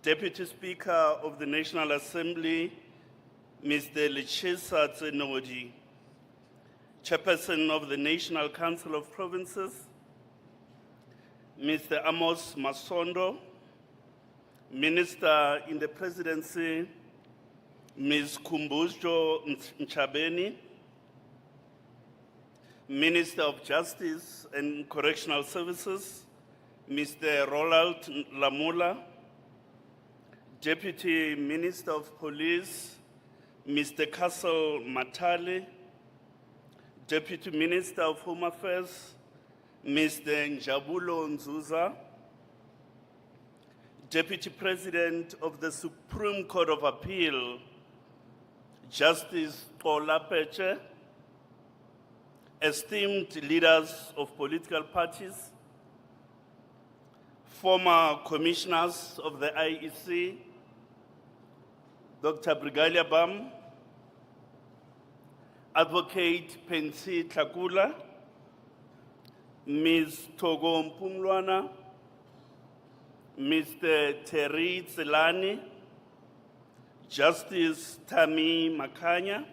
Deputy Speaker of the National Assembly, Mr. Lechisa Tsenodi, Chairperson of the National Council of Provinces, Mr. Amos Masondo, Minister in the Presidency, Ms. Kumbuzjo Nchabeni, Minister of Justice and Correctional Services, Mr. Roland Lamula, Deputy Minister of Police, Mr. Castle Matali, Deputy Minister of Home Affairs, Mr. Njabulo Nzuza, Deputy President of the Supreme Court of Appeal, Justice Paula Peche, esteemed leaders of political parties, former commissioners of the IEC, Dr. Brigalia Bam, Advocate Pensi Tlakula, Ms. Togo Mpumlwana, Mr. Terry Tselani, Justice Tami Makanya,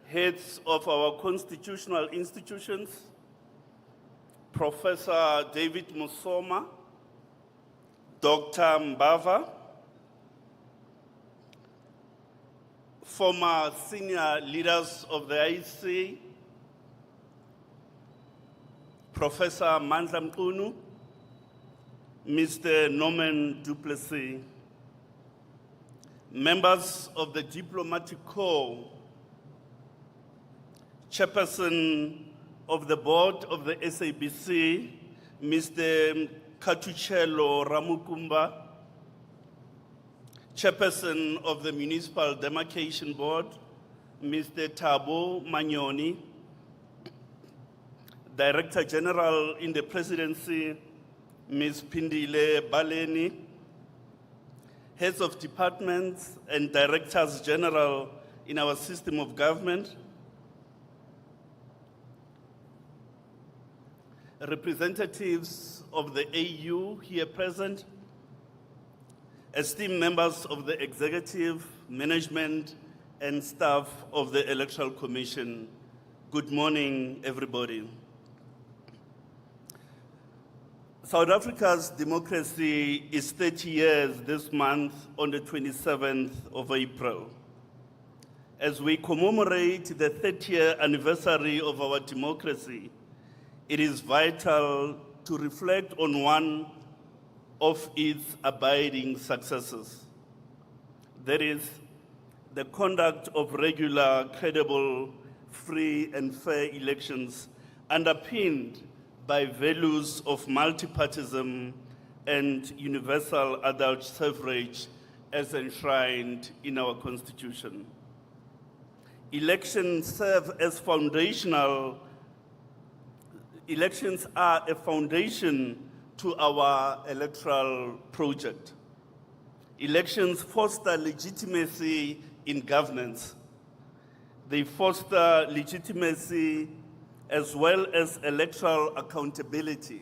heads of our constitutional institutions, Professor David Musoma, Dr. Mbava, former senior leaders of the IEC, Professor Mandla Mqunu, Mr. Norman Duplessis, members of the Diplomatic Corps, Chairperson of the Board of the SABC, Mr. Katuchelo Ramukumba, Chairperson of the Municipal Demarcation Board, Mr. Thabo Manyoni, Director General in the Presidency, Ms. Pindile Baleni, heads of departments and directors general in our system of government, representatives of the AU here present, esteemed members of the executive, management, and staff of the Electoral Commission. Good morning, everybody. South Africa's democracy is 30 years this month on the 27th of April. As we commemorate the 30th anniversary of our democracy, it is vital to reflect on one of its abiding successes. That is, the conduct of regular, credible, free and fair elections underpinned by values of multipartism and universal adult suffrage as enshrined in our Constitution. Elections are a foundation to our electoral project. Elections foster legitimacy in governance. They foster legitimacy as well as electoral accountability.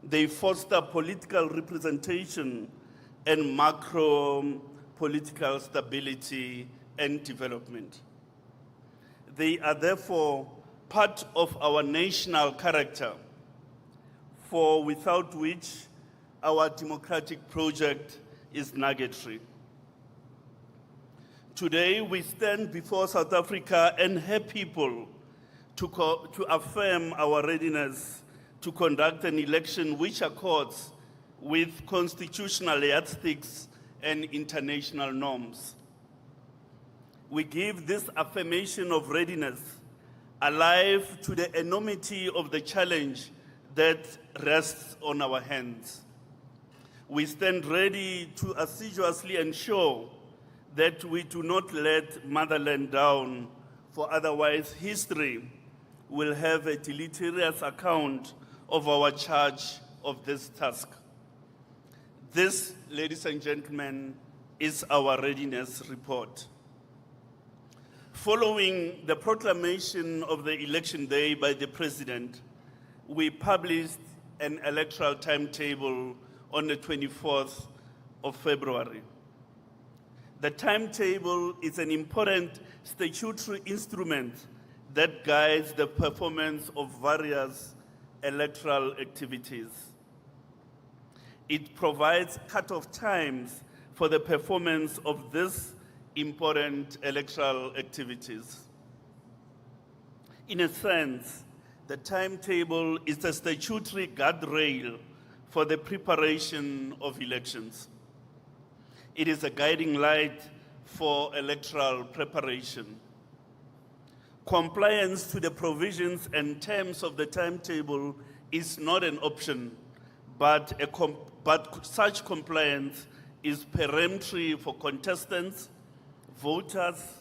They foster political representation and macro political stability and development. They are therefore part of our national character, for without which our democratic project is nugatory. Today, we stand before South Africa and her people to affirm our readiness to conduct an election which accords with constitutional yardsticks and international norms. We give this affirmation of readiness alive to the enormity of the challenge that rests on our hands. We stand ready to assiduously ensure that we do not let motherland down, for otherwise history will have a deleterious account of our charge of this task. This, ladies and gentlemen, is our readiness report. Following the proclamation of the election day by the President, we published an electoral timetable on the 24th of February. The timetable is an important statutory instrument that guides the performance of various electoral activities. It provides cut-off times for the performance of these important electoral activities. In a sense, the timetable is a statutory guardrail for the preparation of elections. It is a guiding light for electoral preparation. Compliance to the provisions and terms of the timetable is not an option, but such compliance is peremptory for contestants, voters,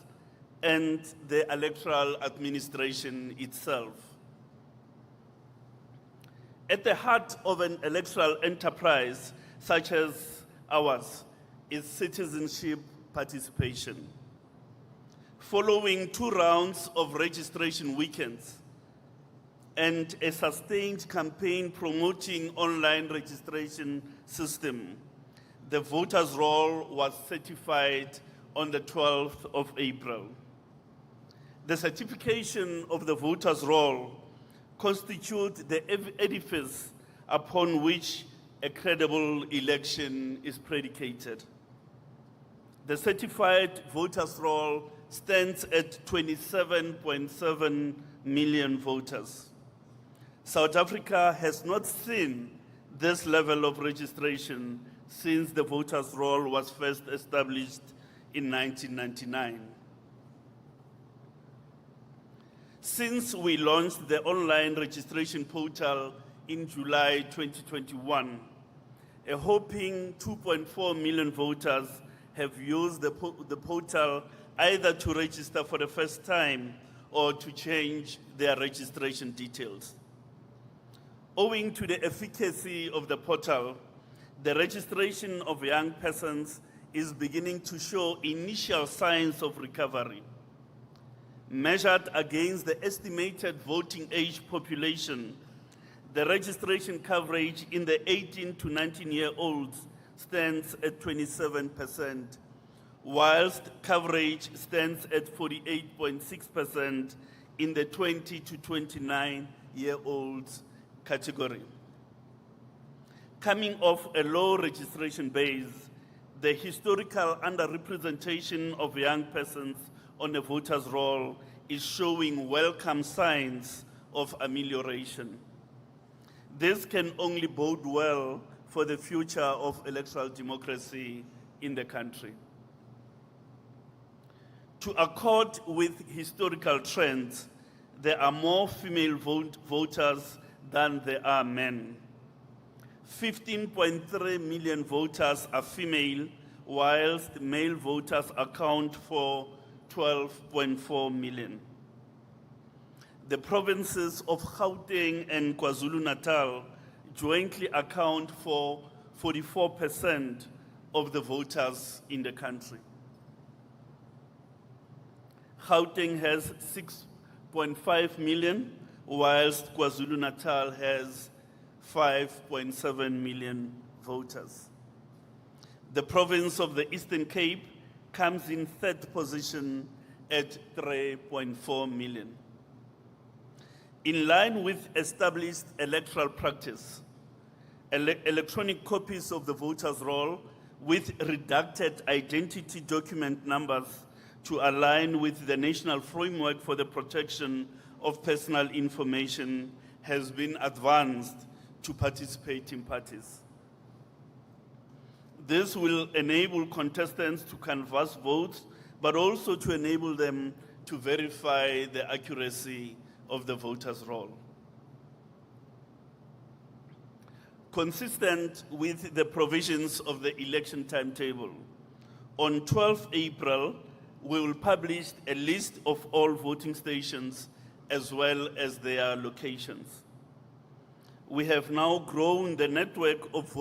and the electoral administration itself. At the heart of an electoral enterprise such as ours is citizenship participation. Following 2 rounds of registration weekends and a sustained campaign promoting online registration system, the voters' roll was certified on the 12th of April. The certification of the voters' roll constitutes the edifice upon which a credible election is predicated. The certified voters' roll stands at 27.7 million voters. South Africa has not seen this level of registration since the voters' roll was first established in 1999. Since we launched the online registration portal in July 2021, a whopping 2.4 million voters have used the portal either to register for the first time or to change their registration details. Owing to the efficacy of the portal, the registration of young persons is beginning to show initial signs of recovery. Measured against the estimated voting age population, the registration coverage in the 18 to 19-year-olds stands at 27%, whilst coverage stands at 48.6% in the 20 to 29-year-olds category. Coming off a low registration base, the historical underrepresentation of young persons on the voters' roll is showing welcome signs of amelioration. This can only bode well for the future of electoral democracy in the country. To accord with historical trends, there are more female voters than there are men. 15.3 million voters are female, whilst male voters account for 12.4 million. The provinces of Gauteng and KwaZulu-Natal jointly account for 44% of the voters in the country. Gauteng has 6.5 million, whilst KwaZulu-Natal has 5.7 million voters. The province of the Eastern Cape comes in 3rd position at 3.4 million. In line with established electoral practice, electronic copies of the voters' roll with redacted identity document numbers to align with the National Framework for the Protection of Personal Information has been advanced to participating parties. This will enable contestants to canvass votes, but also to enable them to verify the accuracy of the voters' roll. Consistent with the provisions of the election timetable, on 12 April, we will publish a list of all voting stations as well as their locations. We have now grown the network of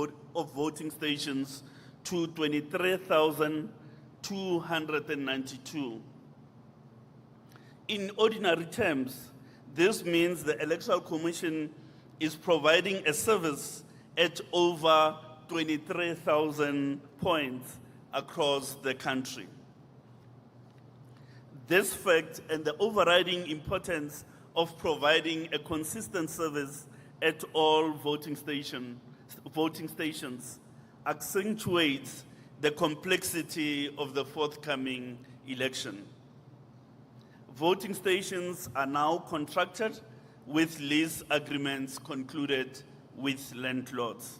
voting stations to 23,292. In ordinary terms, this means the Electoral Commission is providing a service at over 23,000 points across the country. This fact and the overriding importance of providing a consistent service at all voting stations accentuates the complexity of the forthcoming election. Voting stations are now contracted with lease agreements concluded with landlords.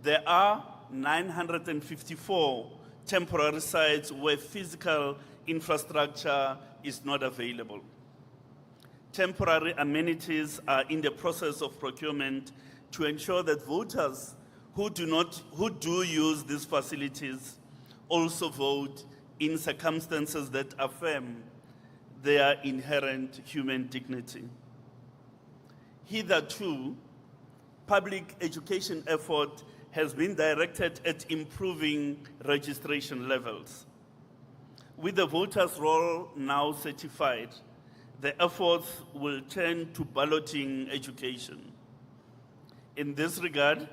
There are 954 temporary sites where physical infrastructure is not available. Temporary amenities are in the process of procurement to ensure that voters who do use these facilities also vote in circumstances that affirm their inherent human dignity. Hitherto, public education effort has been directed at improving registration levels. With the voters' roll now certified, the efforts will turn to balloting education. In this regard,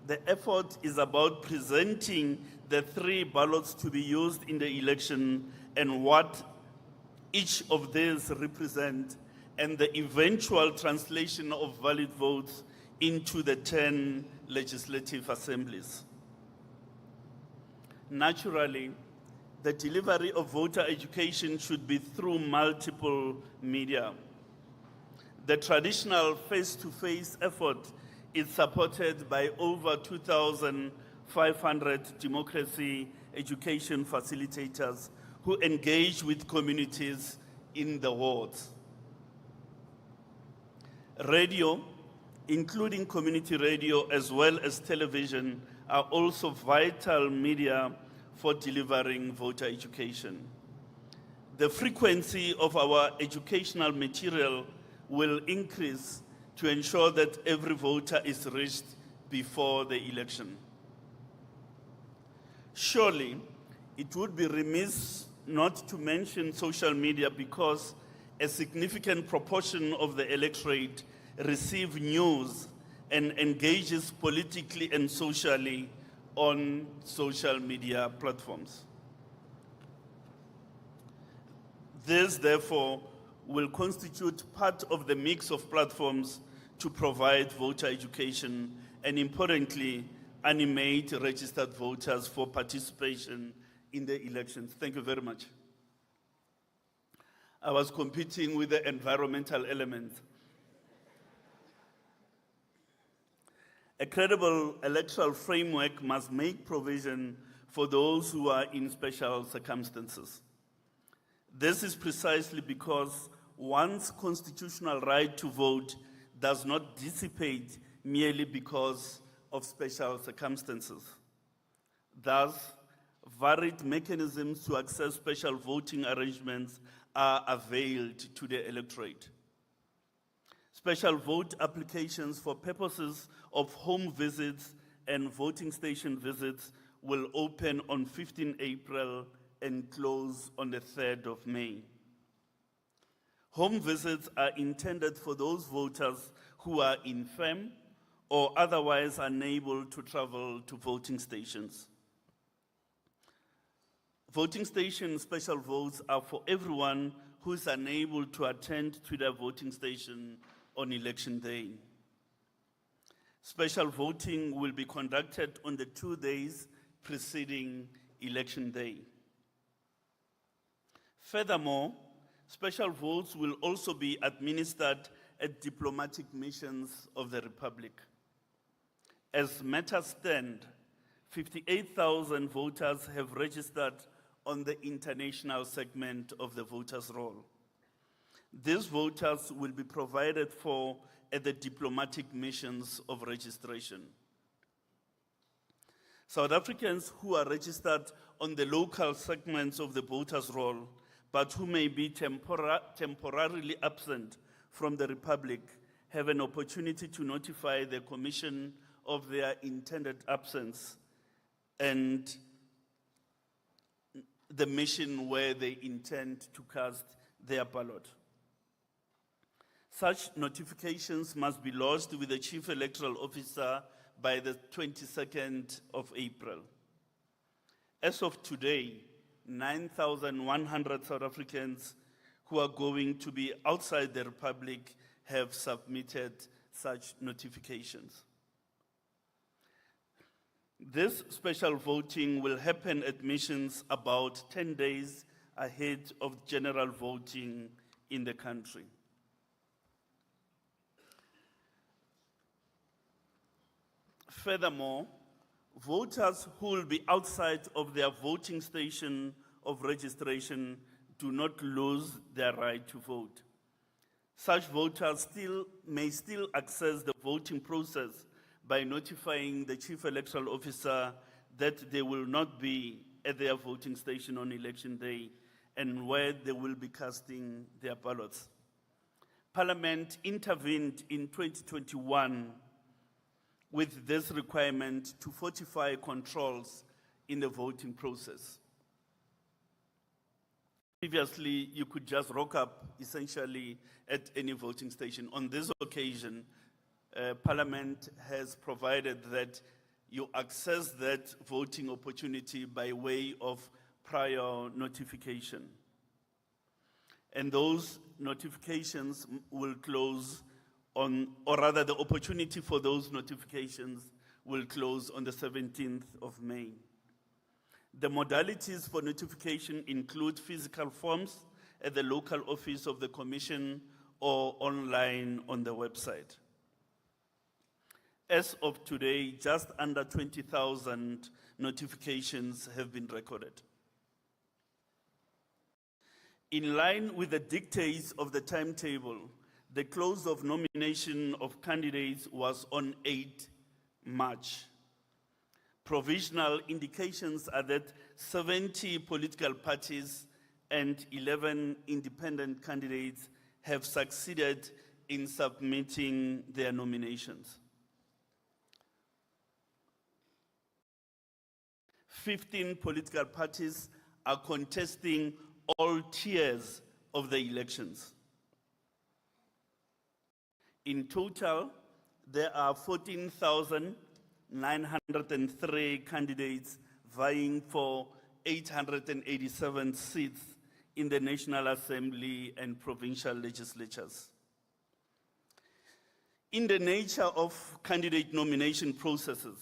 the effort is about presenting the 3 ballots to be used in the election and what each of these represent, and the eventual translation of valid votes into the 10 legislative assemblies. Naturally, the delivery of voter education should be through multiple media. The traditional face-to-face effort is supported by over 2,500 democracy education facilitators who engage with communities in the wards. Radio, including community radio as well as television, are also vital media for delivering voter education. The frequency of our educational material will increase to ensure that every voter is reached before the election. Surely, it would be remiss not to mention social media because a significant proportion of the electorate receive news and engages politically and socially on social media platforms. This, therefore, will constitute part of the mix of platforms to provide voter education and, importantly, animate registered voters for participation in the elections. Thank you very much. I was competing with the environmental element. A credible electoral framework must make provision for those who are in special circumstances. This is precisely because one's constitutional right to vote does not dissipate merely because of special circumstances. Thus, varied mechanisms to access special voting arrangements are availed to the electorate. Special vote applications for purposes of home visits and voting station visits will open on 15 April and close on the 3rd of May. Home visits are intended for those voters who are infirm or otherwise unable to travel to voting stations. Voting station special votes are for everyone who is unable to attend to their voting station on election day. Special voting will be conducted on the 2 days preceding election day. Furthermore, special votes will also be administered at diplomatic missions of the Republic. As matters stand, 58,000 voters have registered on the international segment of the voters' roll. These voters will be provided for at the diplomatic missions of registration. South Africans who are registered on the local segments of the voters' roll, but who may be temporarily absent from the Republic, have an opportunity to notify the Commission of their intended absence and the mission where they intend to cast their ballot. Such notifications must be lodged with the Chief Electoral Officer by the 22nd of April. As of today, 9,100 South Africans who are going to be outside the Republic have submitted such notifications. This special voting will happen at missions about 10 days ahead of general voting in the country. Furthermore, voters who will be outside of their voting station of registration do not lose their right to vote. Such voters may still access the voting process by notifying the Chief Electoral Officer that they will not be at their voting station on election day and where they will be casting their ballots. Parliament intervened in 2021 with this requirement to fortify controls in the voting process. Previously, you could just rock up essentially at any voting station. On this occasion, Parliament has provided that you access that voting opportunity by way of prior notification. And those notifications will close on, or rather the opportunity for those notifications will close on the 17th of May. The modalities for notification include physical forms at the local office of the Commission or online on the website. As of today, just under 20,000 notifications have been recorded. In line with the dictates of the timetable, the close of nomination of candidates was on 8 March. Provisional indications are that 70 political parties and 11 independent candidates have succeeded in submitting their nominations. 15 political parties are contesting all tiers of the elections. In total, there are 14,903 candidates vying for 887 seats in the National Assembly and provincial legislatures. In the nature of candidate nomination processes,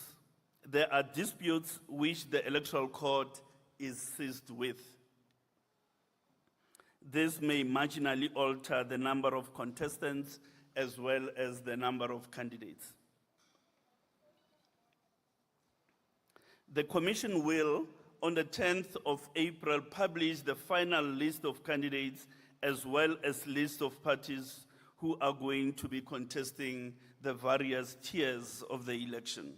there are disputes which the Electoral Code is seized with. This may marginally alter the number of contestants as well as the number of candidates. The Commission will, on the 10th of April, publish the final list of candidates as well as list of parties who are going to be contesting the various tiers of the election.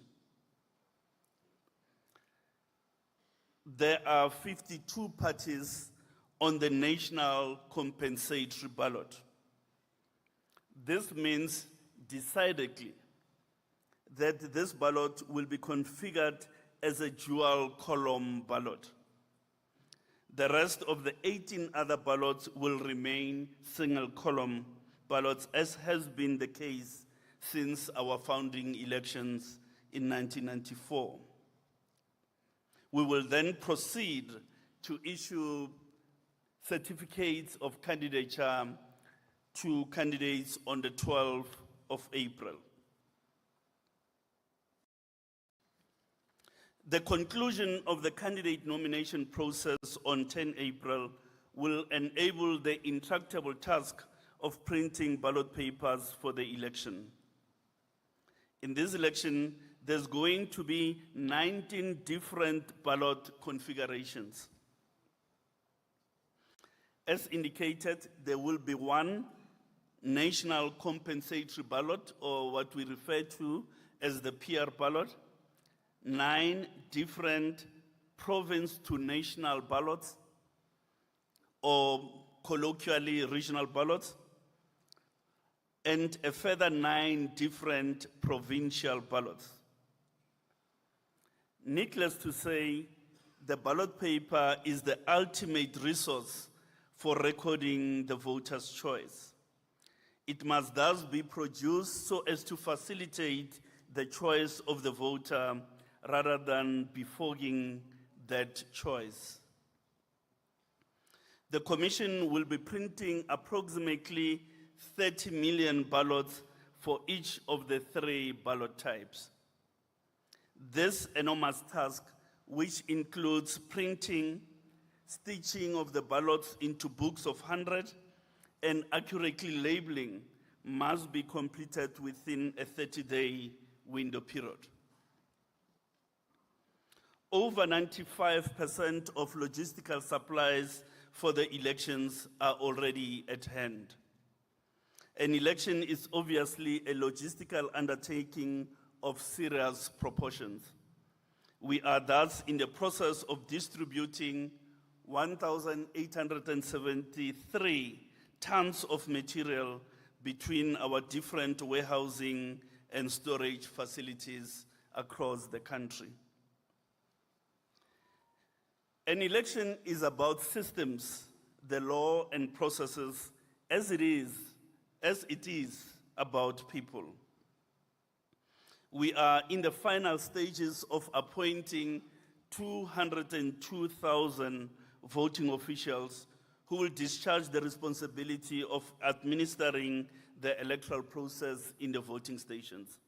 There are 52 parties on the national compensatory ballot. This means decidedly that this ballot will be configured as a dual column ballot. The rest of the 18 other ballots will remain single column ballots, as has been the case since our founding elections in 1994. We will then proceed to issue certificates of candidature to candidates on the 12th of April. The conclusion of the candidate nomination process on 10 April will enable the intractable task of printing ballot papers for the election. In this election, there's going to be 19 different ballot configurations. As indicated, there will be one national compensatory ballot, or what we refer to as the PR ballot, 9 different province to national ballots, or colloquially regional ballots, and a further 9 different provincial ballots. Needless to say, the ballot paper is the ultimate resource for recording the voter's choice. It must thus be produced so as to facilitate the choice of the voter rather than befogging that choice. The Commission will be printing approximately 30 million ballots for each of the 3 ballot types. This enormous task, which includes printing, stitching of the ballots into books of 100, and accurately labeling, must be completed within a 30-day window period. Over 95% of logistical supplies for the elections are already at hand. An election is obviously a logistical undertaking of serious proportions. We are thus in the process of distributing 1,873 tons of material between our different warehousing and storage facilities across the country. An election is about systems, the law and processes, as it is about people. We are in the final stages of appointing 202,000 voting officials who will discharge the responsibility of administering the electoral process in the voting stations.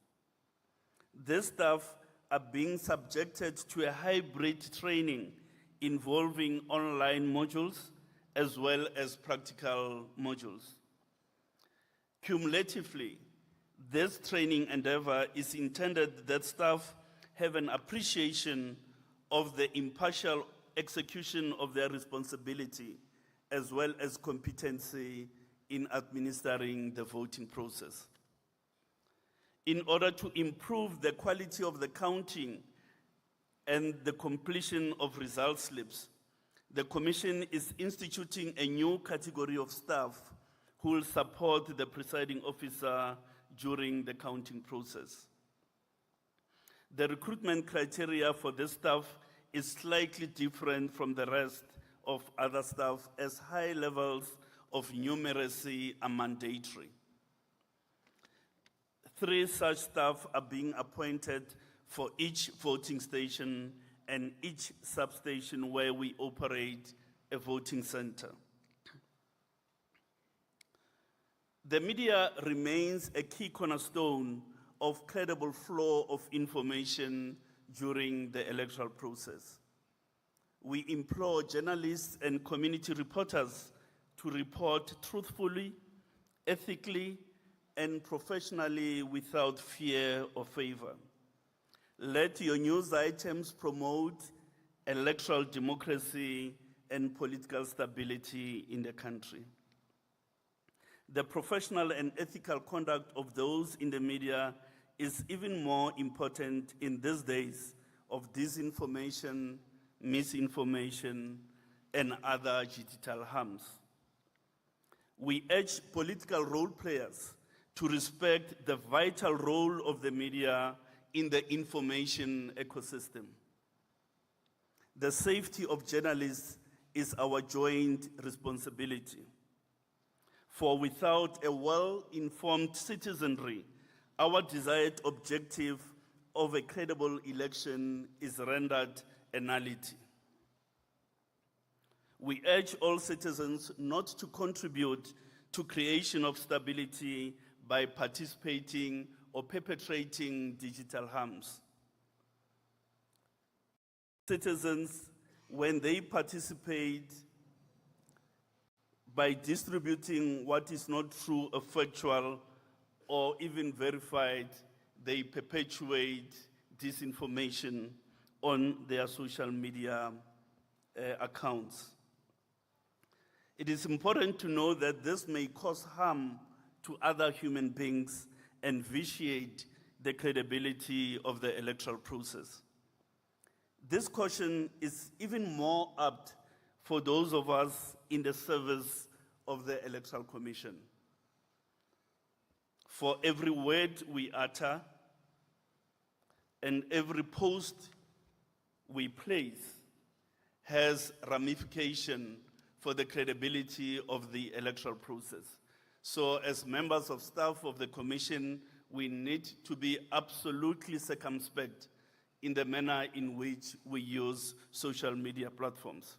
This staff are being subjected to a hybrid training involving online modules as well as practical modules. Cumulatively, this training endeavor is intended that staff have an appreciation of the impartial execution of their responsibility as well as competency in administering the voting process. In order to improve the quality of the counting and the completion of result slips, the Commission is instituting a new category of staff who will support the presiding officer during the counting process. The recruitment criteria for this staff is slightly different from the rest of other staff, as high levels of numeracy are mandatory. 3 such staff are being appointed for each voting station and each substation where we operate a voting center. The media remains a key cornerstone of credible flow of information during the electoral process. We implore journalists and community reporters to report truthfully, ethically, and professionally without fear or favor. Let your news items promote electoral democracy and political stability in the country. The professional and ethical conduct of those in the media is even more important in these days of disinformation, misinformation, and other digital harms. We urge political role players to respect the vital role of the media in the information ecosystem. The safety of journalists is our joint responsibility. For without a well-informed citizenry, our desired objective of a credible election is rendered a nullity. We urge all citizens not to contribute to creation of stability by participating or perpetrating digital harms. Citizens, when they participate by distributing what is not true or factual or even verified, they perpetuate disinformation on their social media accounts. It is important to know that this may cause harm to other human beings and vitiate the credibility of the electoral process. This caution is even more apt for those of us in the service of the Electoral Commission. For every word we utter and every post we place has ramification for the credibility of the electoral process. So as members of staff of the Commission, we need to be absolutely circumspect in the manner in which we use social media platforms.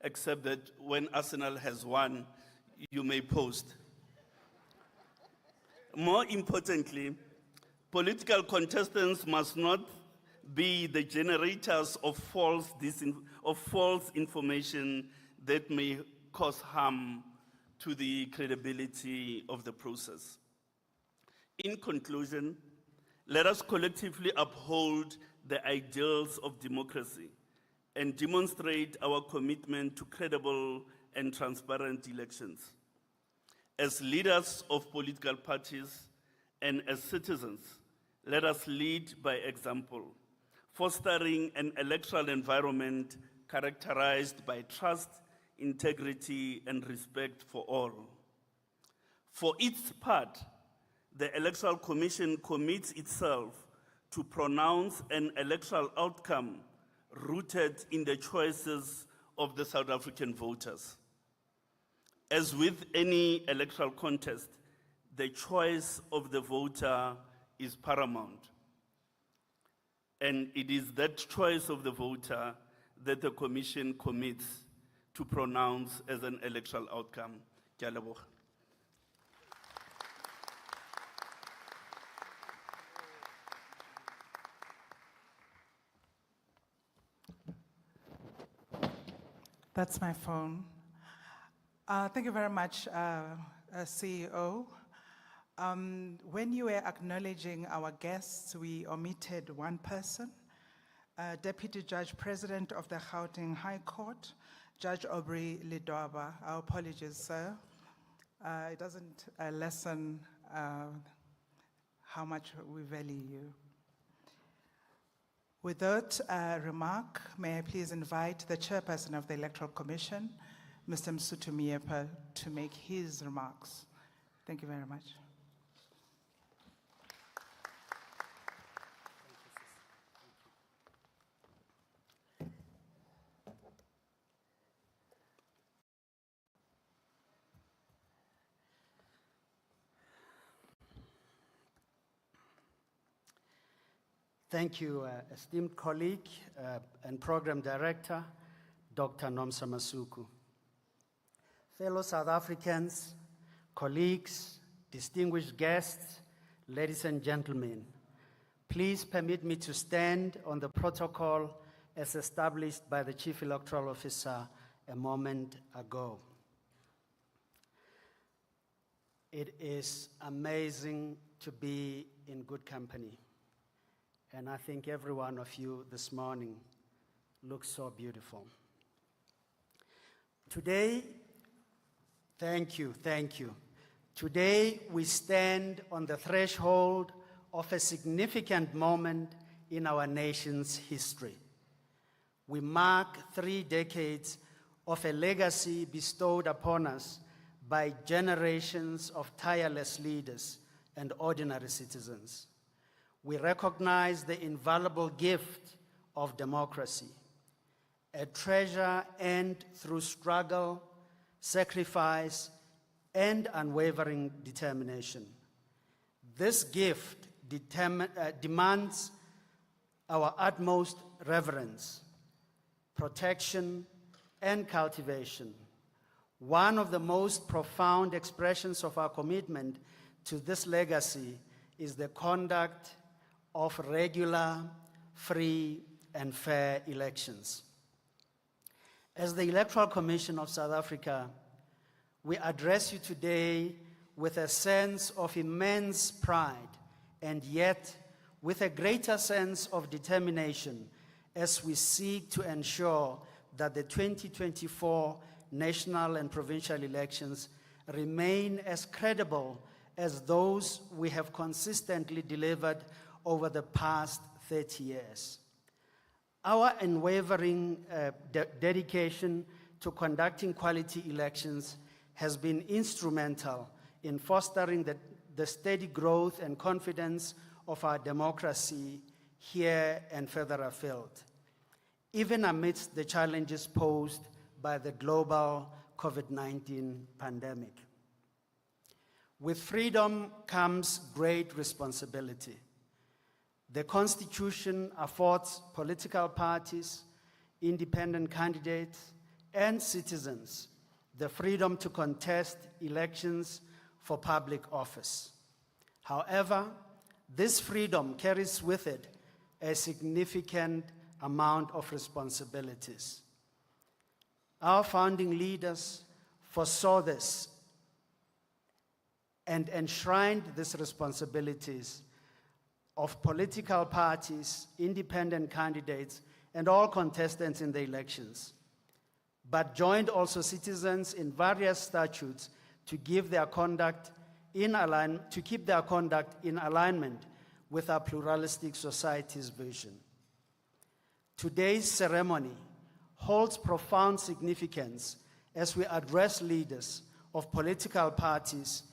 Except that when Arsenal has won, you may post. More importantly, political contestants must not be the generators of false information that may cause harm to the credibility of the process. In conclusion, let us collectively uphold the ideals of democracy and demonstrate our commitment to credible and transparent elections. As leaders of political parties and as citizens, let us lead by example, fostering an electoral environment characterized by trust, integrity, and respect for all. For its part, the Electoral Commission commits itself to pronounce an electoral outcome rooted in the choices of the South African voters. As with any electoral contest, the choice of the voter is paramount. And it is that choice of the voter that the Commission commits to pronounce as an electoral outcome. Ke a leboga. That's my phone. Thank you very much, CEO. When you were acknowledging our guests, we omitted one person, Deputy Judge President of the Gauteng High Court, Judge Aubrey Lidwaba. Our apologies, sir. It doesn't lessen how much we value you. With that remark, may I please invite the chairperson of the Electoral Commission, Mr. Msutu Miepa, to make his remarks. Thank you very much. Thank you, esteemed colleague and Program Director, Dr. Nomsa Masuku. Fellow South Africans, colleagues, distinguished guests, ladies and gentlemen, please permit me to stand on the protocol as established by the Chief Electoral Officer a moment ago. It is amazing to be in good company. And I think every one of you this morning looks so beautiful. Today, thank you. Today, we stand on the threshold of a significant moment in our nation's history. We mark 3 decades of a legacy bestowed upon us by generations of tireless leaders and ordinary citizens. We recognize the invaluable gift of democracy, a treasure earned through struggle, sacrifice, and unwavering determination. This gift demands our utmost reverence, protection, and cultivation. One of the most profound expressions of our commitment to this legacy is the conduct of regular, free, and fair elections. As the Electoral Commission of South Africa, we address you today with a sense of immense pride and yet with a greater sense of determination as we seek to ensure that the 2024 national and provincial elections remain as credible as those we have consistently delivered over the past 30 years. Our unwavering dedication to conducting quality elections has been instrumental in fostering the steady growth and confidence of our democracy here and further afield. Even amidst the challenges posed by the global COVID-19 pandemic. With freedom comes great responsibility. The Constitution affords political parties, independent candidates, and citizens the freedom to contest elections for public office. However, this freedom carries with it a significant amount of responsibilities. Our founding leaders foresaw this and enshrined these responsibilities of political parties, independent candidates, and all contestants in the elections, but joined also citizens in various statutes to keep their conduct in alignment with our pluralistic society's vision. Today's ceremony holds profound significance as we address leaders of political parties,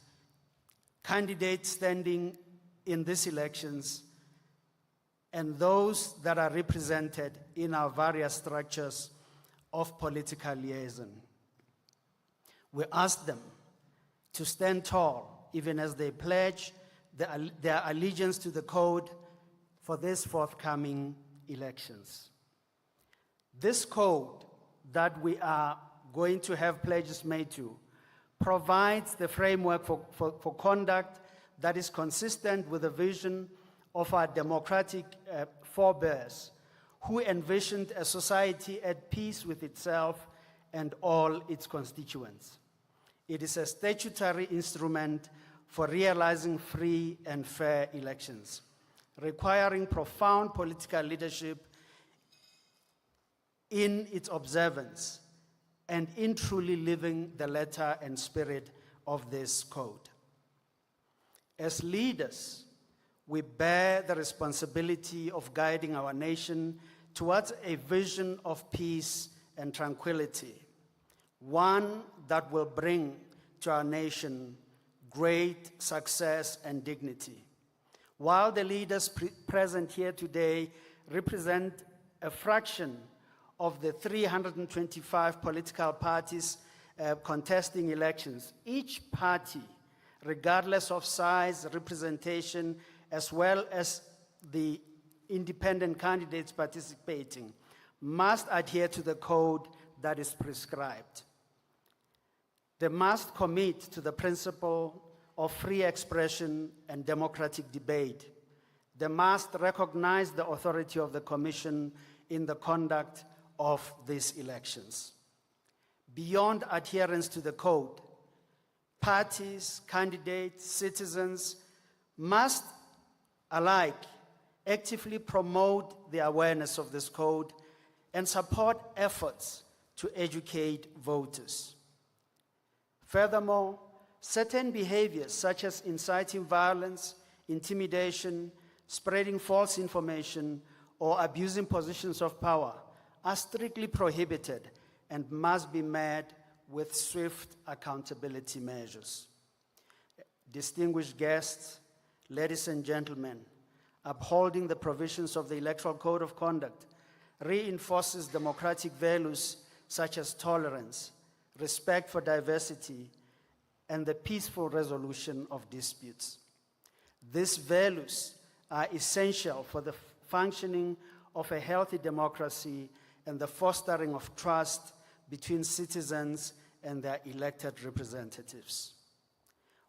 candidates standing in these elections, and those that are represented in our various structures of political liaison. We ask them to stand tall, even as they pledge their allegiance to the code for these forthcoming elections. This code that we are going to have pledges made to provides the framework for conduct that is consistent with the vision of our democratic forebears, who envisioned a society at peace with itself and all its constituents. It is a statutory instrument for realizing free and fair elections, requiring profound political leadership in its observance and in truly living the letter and spirit of this code. As leaders, we bear the responsibility of guiding our nation towards a vision of peace and tranquility, one that will bring to our nation great success and dignity. While the leaders present here today represent a fraction of the 325 political parties contesting elections, each party, regardless of size, representation, as well as the independent candidates participating, must adhere to the code that is prescribed. They must commit to the principle of free expression and democratic debate. They must recognize the authority of the Commission in the conduct of these elections. Beyond adherence to the code, parties, candidates, citizens must alike actively promote the awareness of this code and support efforts to educate voters. Furthermore, certain behaviors such as inciting violence, intimidation, spreading false information, or abusing positions of power are strictly prohibited and must be met with swift accountability measures. Distinguished guests, ladies and gentlemen, upholding the provisions of the Electoral Code of Conduct reinforces democratic values such as tolerance, respect for diversity, and the peaceful resolution of disputes. These values are essential for the functioning of a healthy democracy and the fostering of trust between citizens and their elected representatives.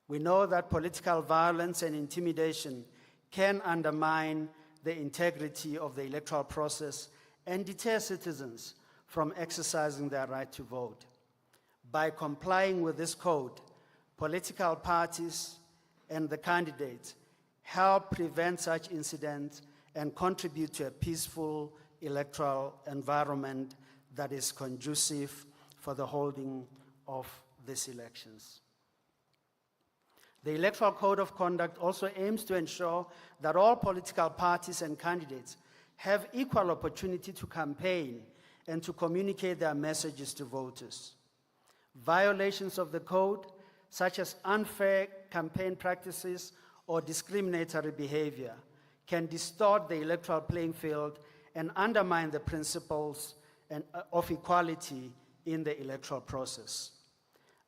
We know that political violence and intimidation can undermine the integrity of the electoral process and deter citizens from exercising their right to vote. By complying with this code, political parties and the candidates help prevent such incidents and contribute to a peaceful electoral environment that is conducive for the holding of these elections. The Electoral Code of Conduct also aims to ensure that all political parties and candidates have equal opportunity to campaign and to communicate their messages to voters. Violations of the code, such as unfair campaign practices or discriminatory behavior, can distort the electoral playing field and undermine the principles of equality in the electoral process.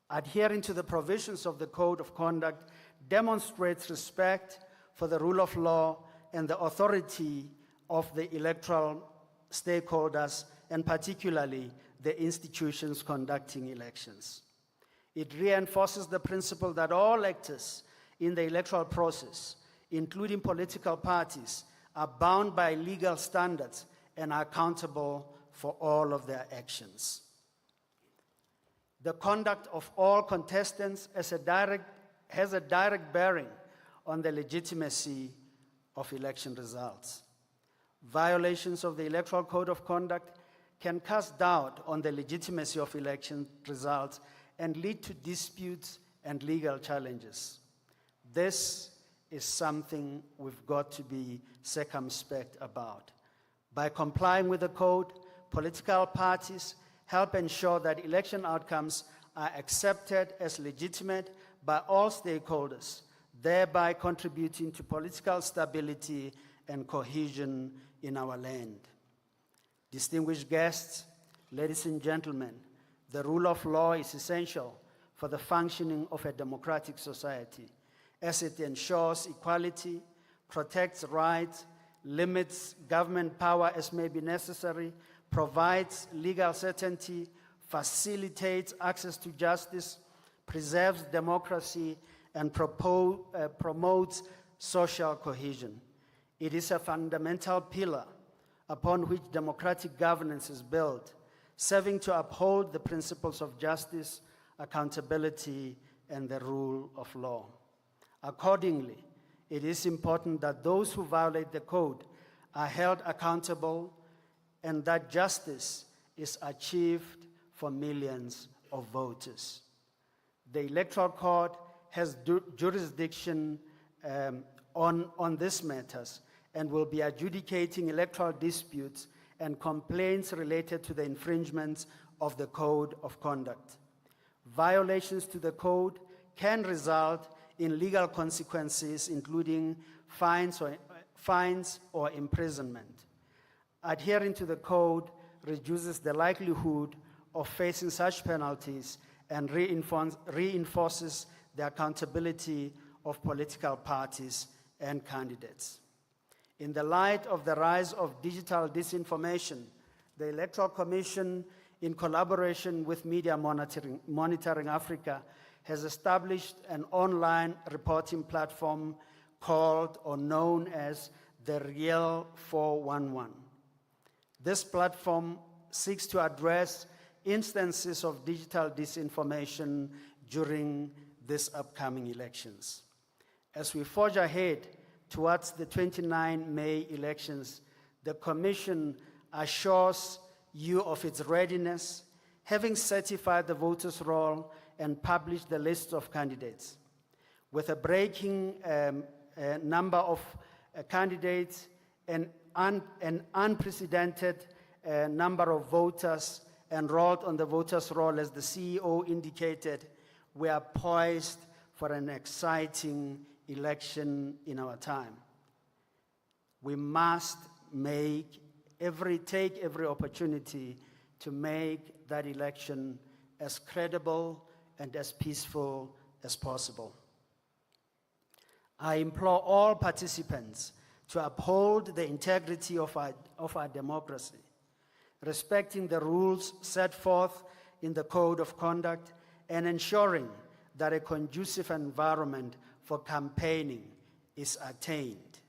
Adhering to the provisions of the Code of Conduct demonstrates respect for the rule of law and the authority of the electoral stakeholders, and particularly the institutions conducting elections. It reinforces the principle that all actors in the electoral process, including political parties, are bound by legal standards and are accountable for all of their actions. The conduct of all contestants has a direct bearing on the legitimacy of election results. Violations of the Electoral Code of Conduct can cast doubt on the legitimacy of election results and lead to disputes and legal challenges. This is something we've got to be circumspect about. By complying with the code, political parties help ensure that election outcomes are accepted as legitimate by all stakeholders, thereby contributing to political stability and cohesion in our land. Distinguished guests, ladies and gentlemen, the rule of law is essential for the functioning of a democratic society, as it ensures equality, protects rights, limits government power as may be necessary, provides legal certainty, facilitates access to justice, preserves democracy, and promotes social cohesion. It is a fundamental pillar upon which democratic governance is built, serving to uphold the principles of justice, accountability, and the rule of law. Accordingly, it is important that those who violate the code are held accountable and that justice is achieved for millions of voters. The Electoral Court has jurisdiction on these matters and will be adjudicating electoral disputes and complaints related to the infringements of the Code of Conduct. Violations to the code can result in legal consequences, including fines or imprisonment. Adhering to the code reduces the likelihood of facing such penalties and reinforces the accountability of political parties and candidates. In the light of the rise of digital disinformation, the Electoral Commission, in collaboration with Media Monitoring Africa, has established an online reporting platform called or known as the Real 411. This platform seeks to address instances of digital disinformation during these upcoming elections. As we forge ahead towards the 29 May elections, the Commission assures you of its readiness, having certified the voters' roll and published the list of candidates. With a breaking number of candidates and an unprecedented number of voters enrolled on the voters' roll, as the CEO indicated, we are poised for an exciting election in our time. We must take every opportunity to make that election as credible and as peaceful as possible. I implore all participants to uphold the integrity of our democracy, respecting the rules set forth in the Code of Conduct and ensuring that a conducive environment for campaigning is attained.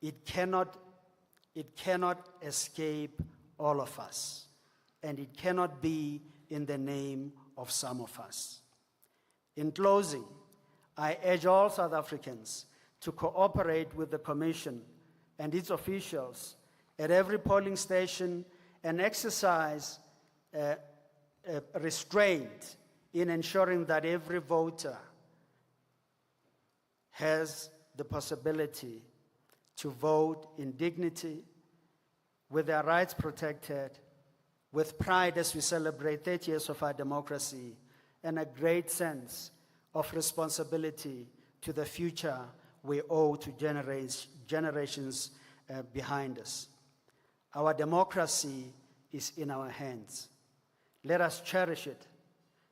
It cannot escape all of us, and it cannot be in the name of some of us. In closing, I urge all South Africans to cooperate with the Commission and its officials at every polling station and exercise restraint in ensuring that every voter has the possibility to vote in dignity, with their rights protected, with pride as we celebrate 30 years of our democracy, and a great sense of responsibility to the future we owe to generations behind us. Our democracy is in our hands. Let us cherish it.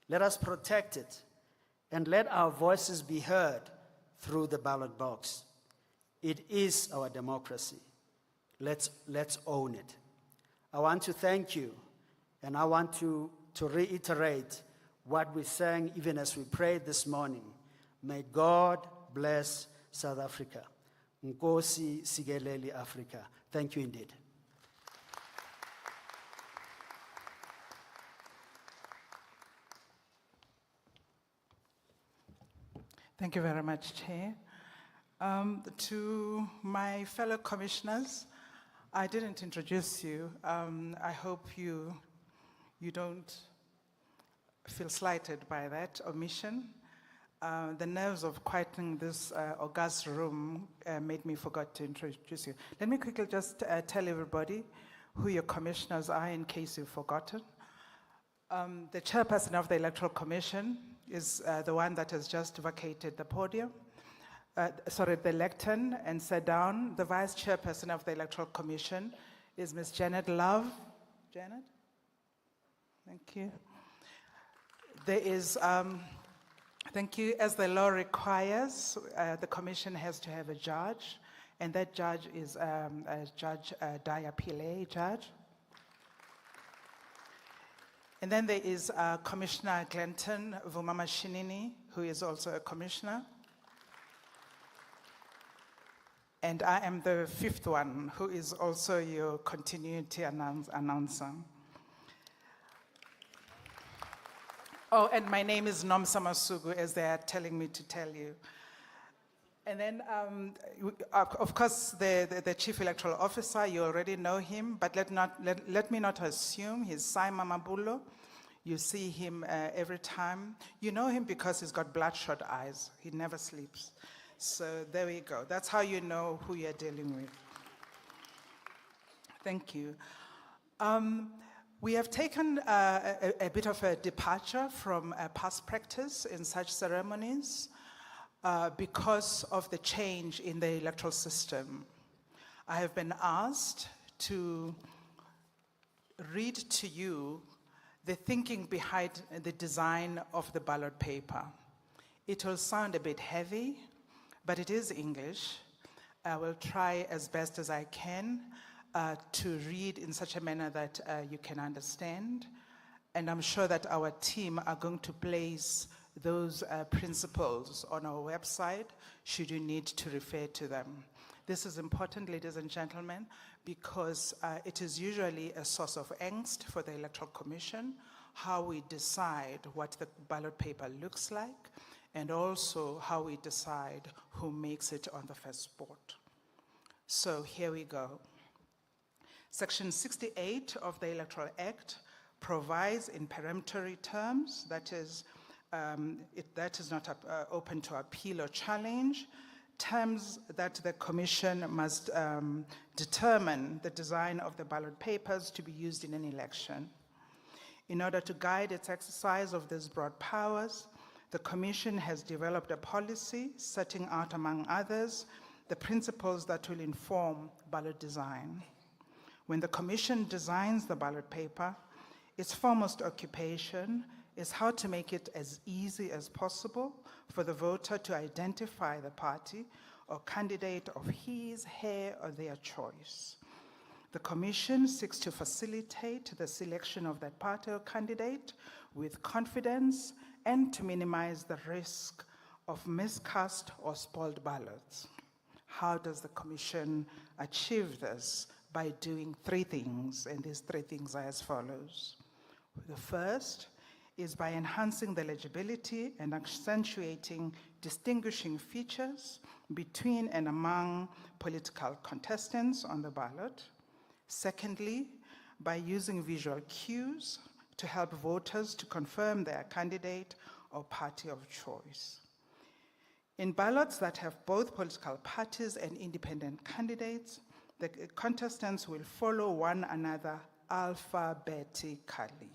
Let us protect it. And let our voices be heard through the ballot box. It is our democracy. Let's own it. I want to thank you, and I want to reiterate what we sang even as we prayed this morning. May God bless South Africa. Nkosi sikeleli Africa. Thank you indeed. Thank you very much, Chair. To my fellow commissioners, I didn't introduce you. I hope you don't feel slighted by that omission. The nerves of quieting this august room made me forget to introduce you. Let me quickly just tell everybody who your commissioners are in case you've forgotten. The chairperson of the Electoral Commission is the one that has just vacated the podium, the lectern, and sat down. The vice chairperson of the Electoral Commission is Ms. Janet Love. Janet? Thank you. There is, thank you, as the law requires, the commission has to have a judge, and that judge is Judge Daya Pillay, judge. And then there is Commissioner Glenton Vumamashinini, who is also a commissioner. And I am the fifth one, who is also your continuity announcer. Oh, and my name is Nomsa Masugu, as they are telling me to tell you. And then, of course, the Chief Electoral Officer, you already know him, but let me not assume he's Simon Mabulo. You see him every time. You know him because he's got bloodshot eyes. He never sleeps. So there we go. That's how you know who you're dealing with. Thank you. We have taken a bit of a departure from past practice in such ceremonies because of the change in the electoral system. I have been asked to read to you the thinking behind the design of the ballot paper. It will sound a bit heavy, but it is English. I will try as best as I can to read in such a manner that you can understand. And I'm sure that our team are going to place those principles on our website should you need to refer to them. This is important, ladies and gentlemen, because it is usually a source of angst for the Electoral Commission, how we decide what the ballot paper looks like, and also how we decide who makes it on the first spot. So here we go. Section 68 of the Electoral Act provides in peremptory terms, that is not open to appeal or challenge, terms that the Commission must determine the design of the ballot papers to be used in an election. In order to guide its exercise of these broad powers, the Commission has developed a policy setting out, among others, the principles that will inform ballot design. When the Commission designs the ballot paper, its foremost occupation is how to make it as easy as possible for the voter to identify the party or candidate of his, her, or their choice. The Commission seeks to facilitate the selection of that party or candidate with confidence and to minimize the risk of miscast or spoiled ballots. How does the Commission achieve this? By doing three things, and these three things are as follows. The first is by enhancing the legibility and accentuating distinguishing features between and among political contestants on the ballot. Secondly, by using visual cues to help voters to confirm their candidate or party of choice. In ballots that have both political parties and independent candidates, the contestants will follow one another alphabetically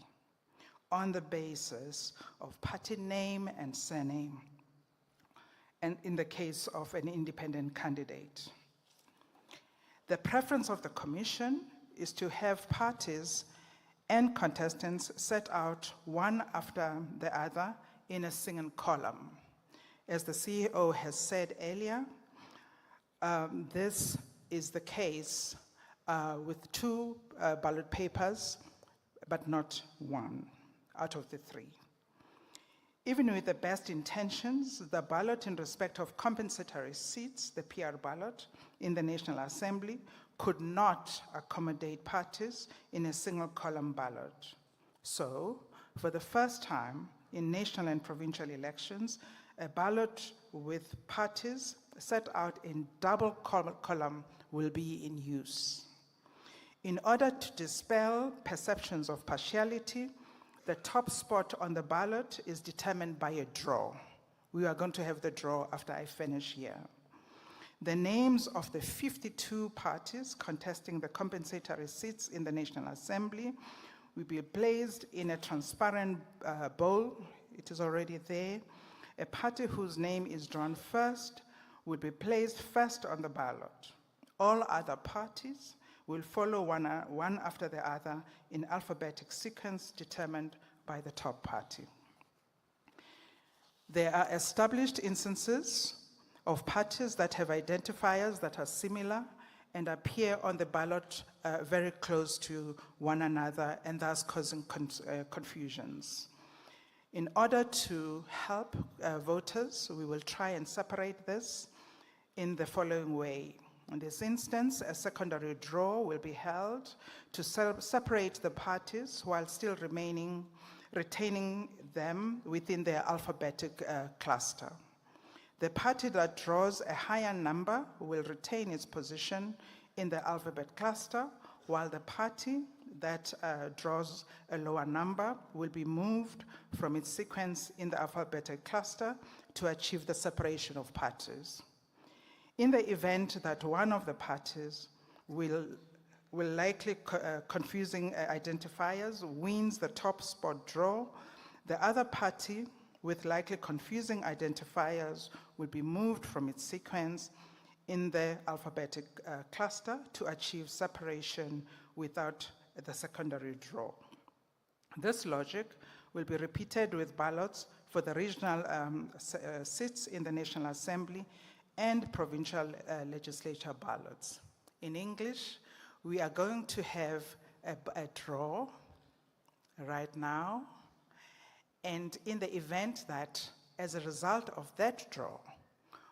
on the basis of party name and surname, and in the case of an independent candidate. The preference of the Commission is to have parties and contestants set out one after the other in a single column. As the CEO has said earlier, this is the case with 2 ballot papers, but not 1 out of the 3. Even with the best intentions, the ballot in respect of compensatory seats, the PR ballot in the National Assembly, could not accommodate parties in a single column ballot. So, for the first time in national and provincial elections, a ballot with parties set out in double column will be in use. In order to dispel perceptions of partiality, the top spot on the ballot is determined by a draw. We are going to have the draw after I finish here. The names of the 52 parties contesting the compensatory seats in the National Assembly will be placed in a transparent bowl. It is already there. A party whose name is drawn first will be placed first on the ballot. All other parties will follow one after the other in alphabetic sequence determined by the top party. There are established instances of parties that have identifiers that are similar and appear on the ballot very close to one another and thus causing confusions. In order to help voters, we will try and separate this in the following way. In this instance, a secondary draw will be held to separate the parties while still retaining them within their alphabetic cluster. The party that draws a higher number will retain its position in the alphabet cluster, while the party that draws a lower number will be moved from its sequence in the alphabetic cluster to achieve the separation of parties. In the event that one of the parties will likely confusing identifiers wins the top spot draw, the other party with likely confusing identifiers will be moved from its sequence in the alphabetic cluster to achieve separation without the secondary draw. This logic will be repeated with ballots for the regional seats in the National Assembly and provincial legislature ballots. In English, we are going to have a draw right now, and in the event that, as a result of that draw,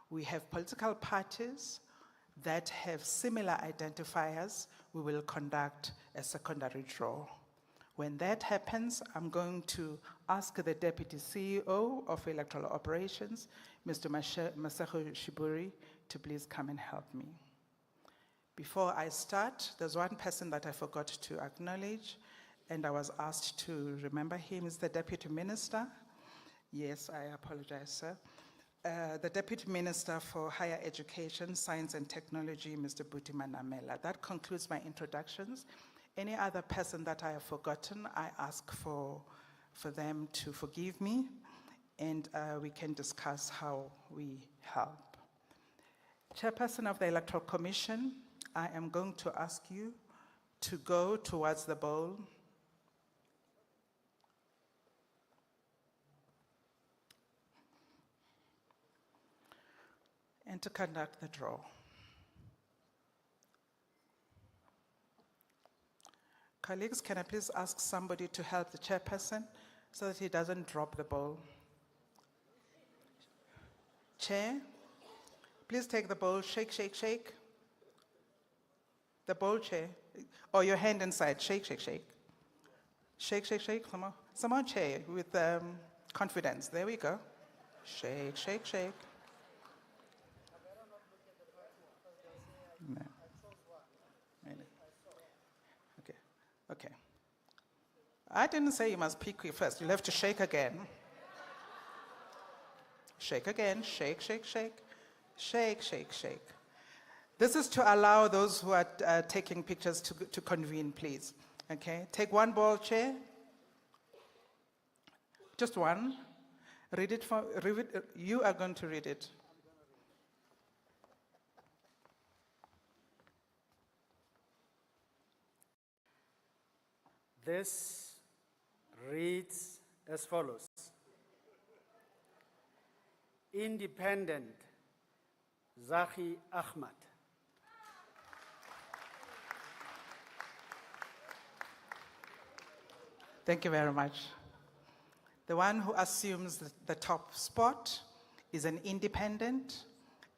we have political parties that have similar identifiers, we will conduct a secondary draw. When that happens, I'm going to ask the Deputy CEO of Electoral Operations, Mr. Masego Shiburi, to please come and help me. Before I start, there's one person that I forgot to acknowledge, and I was asked to remember him. Is the Deputy Minister. Yes, I apologize, sir. The Deputy Minister for Higher Education, Science and Technology, Mr. Buti Manamela. That concludes my introductions. Any other person that I have forgotten, I ask for them to forgive me, and we can discuss how we help. Chairperson of the Electoral Commission, I am going to ask you to go towards the bowl. And to conduct the draw. Colleagues, can I please ask somebody to help the chairperson so that he doesn't drop the bowl? Chair, please take the bowl, shake, shake, shake. The bowl, Chair, or your hand inside, shake, shake, shake. Shake, shake, shake, someone Chair, with confidence, there we go. Shake, shake, shake. No. Okay. Okay. I didn't say you must pick first. You'll have to shake again. Shake again. Shake, shake, shake. Shake, shake, shake. This is to allow those who are taking pictures to convene, please. Okay. Take one ball, Chair. Just one. Read it. You are going to read it. This reads as follows. Independent Zaki Ahmad. Thank you very much. The one who assumes the top spot is an independent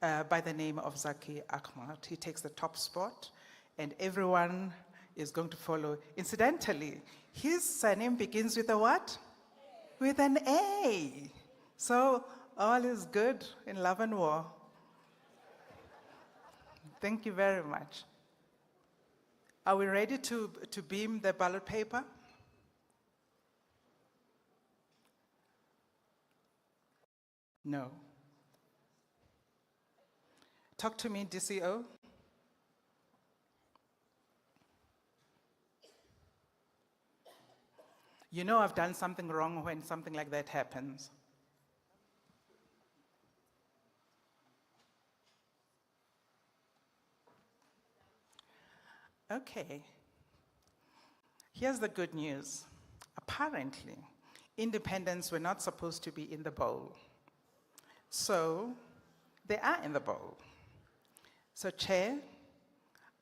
by the name of Zaki Ahmad. He takes the top spot, and everyone is going to follow. Incidentally, his surname begins with a what? With an A. So all is good in love and war. Thank you very much. Are we ready to beam the ballot paper? No. Talk to me, DCO. You know I've done something wrong when something like that happens. Okay. Here's the good news. Apparently, independents were not supposed to be in the bowl. So, they are in the bowl. So, Chair,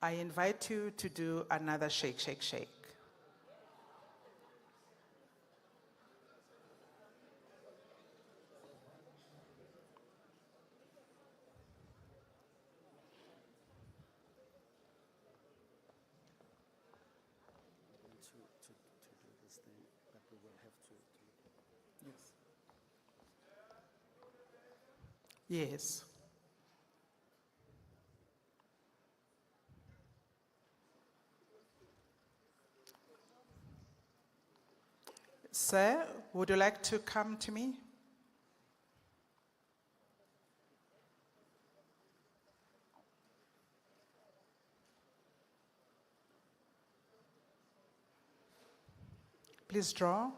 I invite you to do another shake, shake, shake. To do this thing, but we will have to. Yes. Sir, would you like to come to me? Please draw.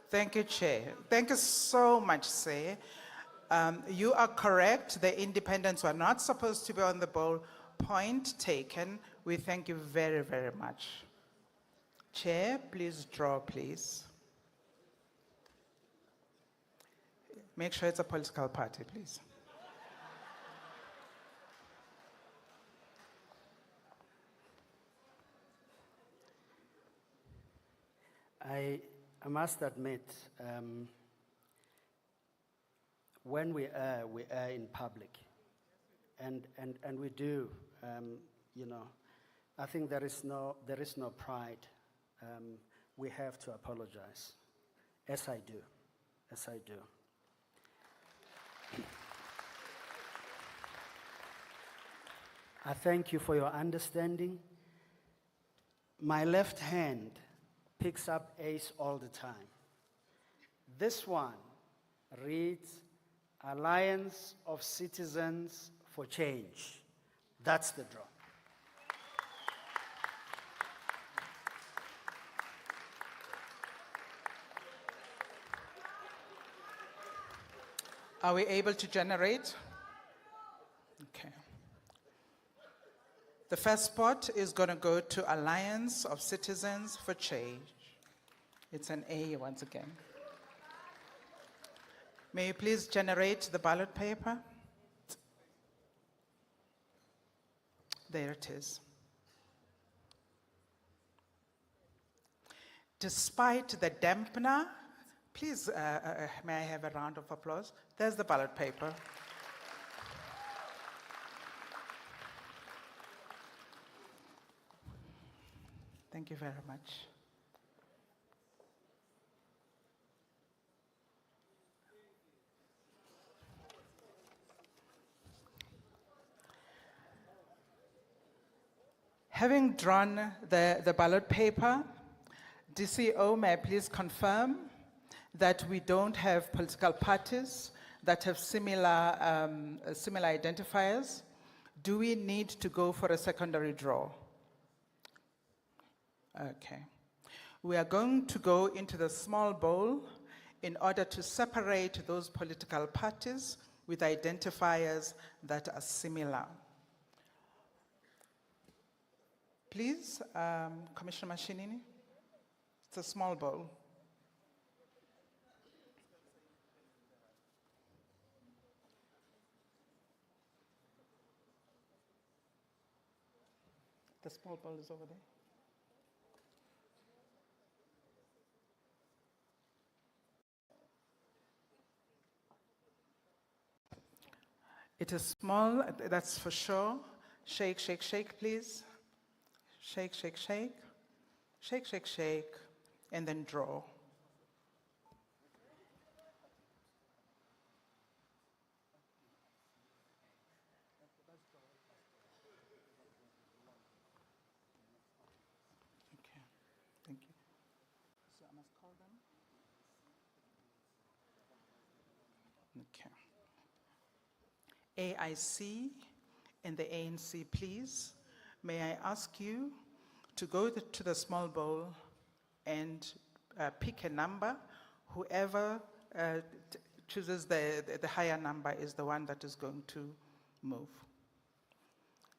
Thank you, Chair. Thank you so much, sir. You are correct. The independents were not supposed to be on the bowl. Point taken. We thank you very, very much. Chair, please draw, please. Make sure it's a political party, please. I must admit, when we are in public, and we do, I think there is no pride. We have to apologize, as I do. I thank you for your understanding. My left hand picks up A's all the time. This one reads Alliance of Citizens for Change. That's the draw. Are we able to generate? Okay. The first spot is going to go to Alliance of Citizens for Change. It's an A once again. May you please generate the ballot paper? There it is. Despite the dampener, please, may I have a round of applause? There's the ballot paper. Thank you very much. Having drawn the ballot paper, DCO, may I please confirm that we don't have political parties that have similar identifiers? Do we need to go for a secondary draw? Okay. We are going to go into the small bowl in order to separate those political parties with identifiers that are similar. Please, Commissioner Mashinini, it's a small bowl. The small bowl is over there. It is small, that's for sure. Shake, shake, shake, please. Shake, shake, shake. Shake, shake, shake, and then draw. Okay, thank you. So I must call them? Okay. AIC and the ANC, please. May I ask you to go to the small bowl and pick a number. Whoever chooses the higher number is the one that is going to move.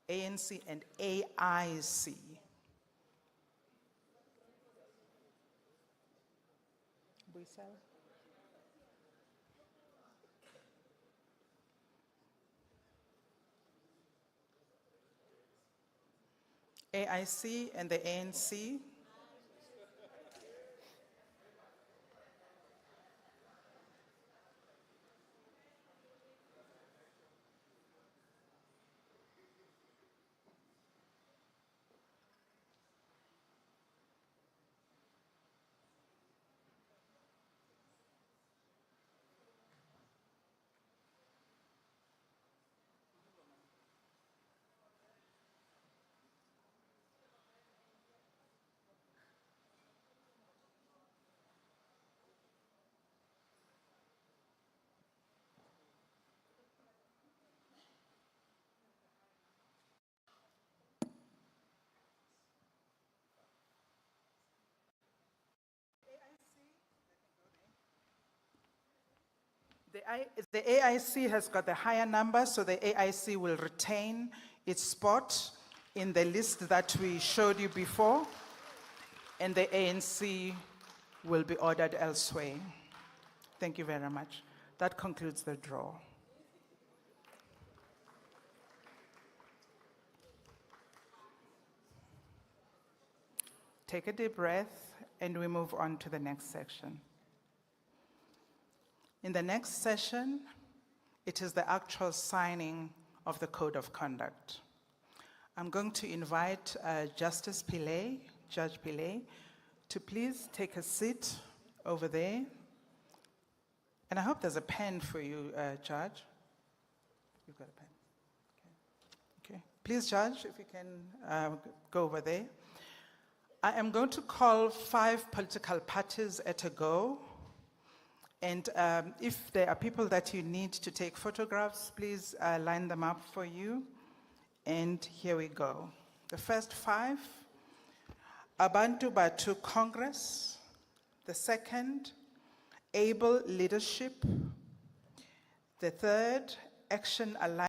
ANC and AIC. Buisel? AIC and the ANC. The AIC has got the higher number, so the AIC will retain its spot in the list that we showed you before, and the ANC will be ordered elsewhere. Thank you very much. That concludes the draw. Take a deep breath, and we move on to the next section. In the next session, it is the actual signing of the Code of Conduct. I'm going to invite Justice Pillay, Judge Pillay, to please take a seat over there. And I hope there's a pen for you, Judge. You've got a pen. Okay. Please, Judge, if you can go over there. I am going to call 5 political parties at a go. And if there are people that you need to take photographs, please line them up for you. And here we go. The first 5, Abantu Batu Congress. The second, Able Leadership. The third, Action Alliance.